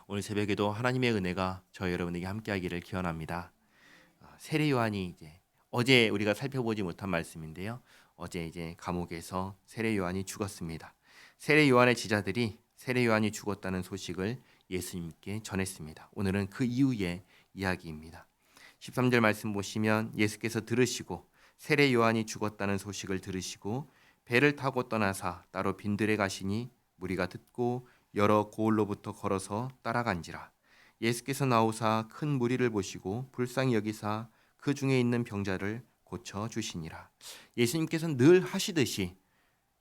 오늘 새벽에도 하나님의 은혜가 저희 여러분에게 함께하기를 기원합니다. 세례 요한이 이제 어제 우리가 살펴보지 못한 말씀인데요. 어제 이제 감옥에서 세례 요한이 죽었습니다. 세례 요한의 제자들이 세례 요한이 죽었다는 소식을 예수님께 전했습니다. 오늘은 그 이후의 이야기입니다. 13절 말씀 보시면 예수께서 들으시고 세례 요한이 죽었다는 소식을 들으시고 배를 타고 떠나사 따로 빈들에 가시니 무리가 듣고 여러 고을로부터 걸어서 따라간지라. 예수께서 나오사 큰 무리를 보시고 불쌍히 여기사 그 중에 있는 병자를 고쳐 주시니라. 예수님께서는 늘 하시듯이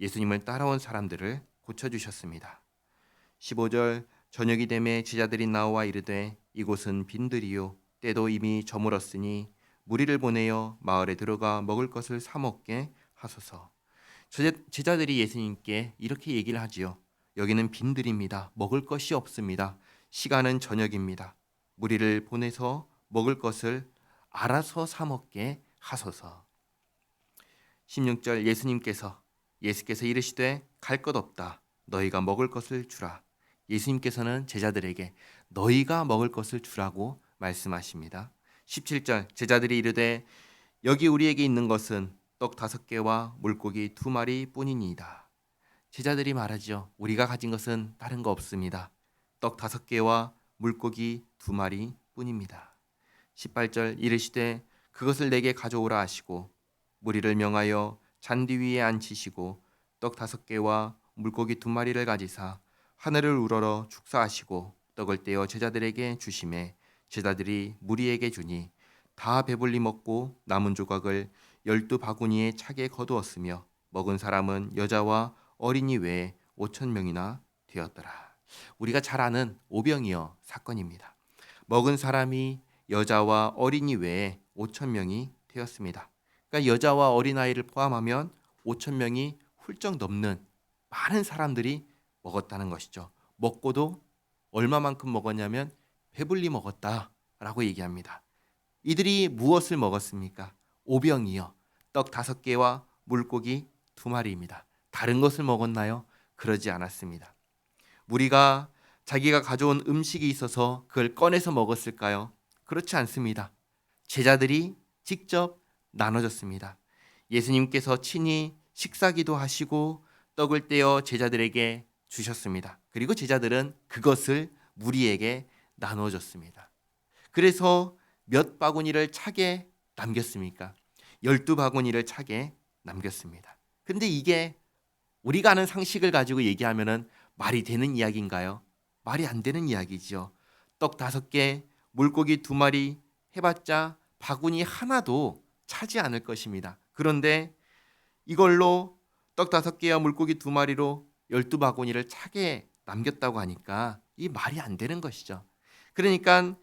예수님을 따라온 사람들을 고쳐 주셨습니다. 15절 저녁이 되매 제자들이 나와 이르되 이곳은 빈들이요 때도 이미 저물었으니 무리를 보내어 마을에 들어가 먹을 것을 사 먹게 하소서. 제자들이 예수님께 이렇게 얘기를 하지요. 여기는 빈들입니다. 먹을 것이 없습니다. 시간은 저녁입니다. 무리를 보내서 먹을 것을 알아서 사 먹게 하소서. 16절 예수께서 이르시되 갈 것 없다. 너희가 먹을 것을 주라. 예수님께서는 제자들에게 너희가 먹을 것을 주라고 말씀하십니다. 17절 제자들이 이르되 여기 우리에게 있는 것은 떡 5개와 물고기 2마리 뿐이니이다. 제자들이 말하죠. 우리가 가진 것은 다른 거 없습니다. 떡 5개와 물고기 2마리 뿐입니다. 18절 이르시되 그것을 내게 가져오라 하시고 무리를 명하여 잔디 위에 앉히시고 떡 5개와 물고기 2마리를 가지사 하늘을 우러러 축사하시고 떡을 떼어 제자들에게 주시매 제자들이 무리에게 주니 다 배불리 먹고 남은 조각을 12바구니에 차게 거두었으며 먹은 사람은 여자와 어린이 외에 5,000명이나 되었더라. 우리가 잘 아는 오병이어 사건입니다. 먹은 사람이 여자와 어린이 외에 5,000명이 되었습니다. 그러니까 여자와 어린아이를 포함하면 5,000명이 훌쩍 넘는 많은 사람들이 먹었다는 것이죠. 먹고도 얼마만큼 먹었냐면 배불리 먹었다라고 얘기합니다. 이들이 무엇을 먹었습니까? 오병이어 떡 5개와 물고기 2마리입니다. 다른 것을 먹었나요? 그러지 않았습니다. 무리가 자기가 가져온 음식이 있어서 그걸 꺼내서 먹었을까요? 그렇지 않습니다. 제자들이 직접 나눠줬습니다. 예수님께서 친히 식사기도 하시고 떡을 떼어 제자들에게 주셨습니다. 그리고 제자들은 그것을 무리에게 나눠줬습니다. 그래서 몇 바구니를 차게 남겼습니까? 12바구니를 차게 남겼습니다. 근데 이게 우리가 아는 상식을 가지고 얘기하면은 말이 되는 이야기인가요? 말이 안 되는 이야기죠. 떡 5개, 물고기 2마리 해봤자 바구니 하나도 차지 않을 것입니다. 그런데 이걸로 떡 5개와 물고기 2마리로 12바구니를 차게 남겼다고 하니까 이 말이 안 되는 것이죠. 그러니까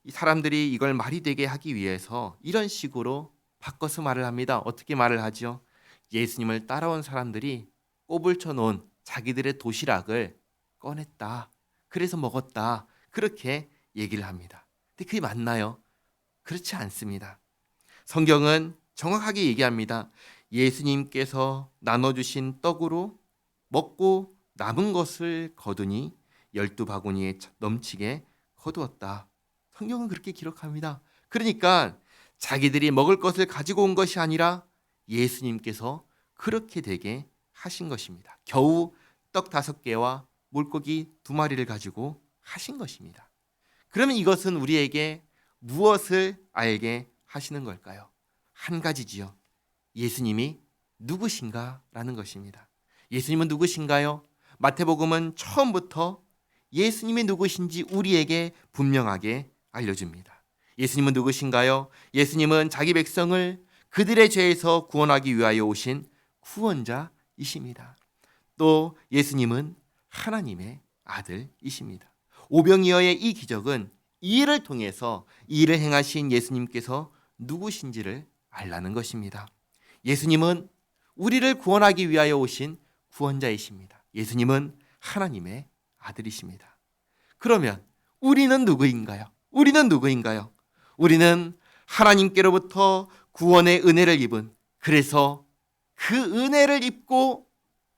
이 사람들이 이걸 말이 되게 하기 위해서 이런 식으로 바꿔서 말을 합니다. 어떻게 말을 하죠? 예수님을 따라온 사람들이 꼽을 쳐놓은 자기들의 도시락을 꺼냈다. 그래서 먹었다. 그렇게 얘기를 합니다. 근데 그게 맞나요? 그렇지 않습니다. 성경은 정확하게 얘기합니다. 예수님께서 나눠주신 떡으로 먹고 남은 것을 거두니 12바구니에 넘치게 거두었다. 성경은 그렇게 기록합니다. 그러니까 자기들이 먹을 것을 가지고 온 것이 아니라 예수님께서 그렇게 되게 하신 것입니다. 겨우 떡 5개와 물고기 2마리를 가지고 하신 것입니다. 그러면 이것은 우리에게 무엇을 알게 하시는 걸까요? 한 가지지요. 예수님이 누구신가라는 것입니다. 예수님은 누구신가요? 마태복음은 처음부터 예수님이 누구신지 우리에게 분명하게 알려줍니다. 예수님은 누구신가요? 예수님은 자기 백성을 그들의 죄에서 구원하기 위하여 오신 구원자이십니다. 또 예수님은 하나님의 아들이십니다. 오병이어의 이 기적은 이 일을 통해서 이 일을 행하신 예수님께서 누구신지를 알라는 것입니다. 예수님은 우리를 구원하기 위하여 오신 구원자이십니다. 예수님은 하나님의 아들이십니다. 그러면 우리는 누구인가요? 우리는 하나님께로부터 구원의 은혜를 입은, 그래서 그 은혜를 입고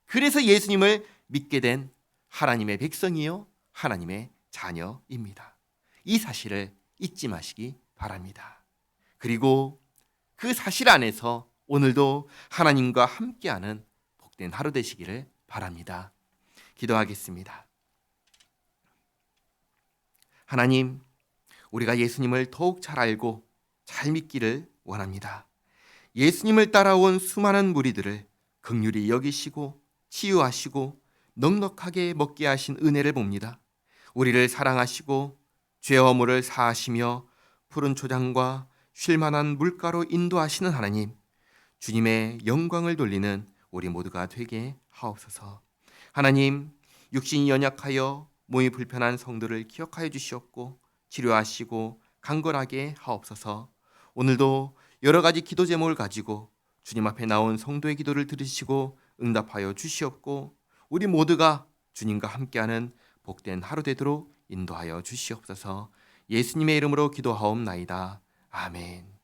그래서 예수님을 믿게 된 하나님의 백성이요 하나님의 자녀입니다. 이 사실을 잊지 마시기 바랍니다. 그리고 그 사실 안에서 오늘도 하나님과 함께하는 복된 하루 되시기를 바랍니다. 기도하겠습니다. 하나님, 우리가 예수님을 더욱 잘 알고 잘 믿기를 원합니다. 예수님을 따라온 수많은 무리들을 긍휼히 여기시고 치유하시고 넉넉하게 먹게 하신 은혜를 봅니다. 우리를 사랑하시고 죄 허물을 사하시며 푸른 초장과 쉴만한 물가로 인도하시는 하나님, 주님의 영광을 돌리는 우리 모두가 되게 하옵소서. 하나님, 육신이 연약하여 몸이 불편한 성도를 기억하여 주시옵고 치료하시고 강건하게 하옵소서. 오늘도 여러 가지 기도 제목을 가지고 주님 앞에 나온 성도의 기도를 들으시고 응답하여 주시옵고 우리 모두가 주님과 함께하는 복된 하루 되도록 인도하여 주시옵소서. 예수님의 이름으로 기도하옵나이다. 아멘.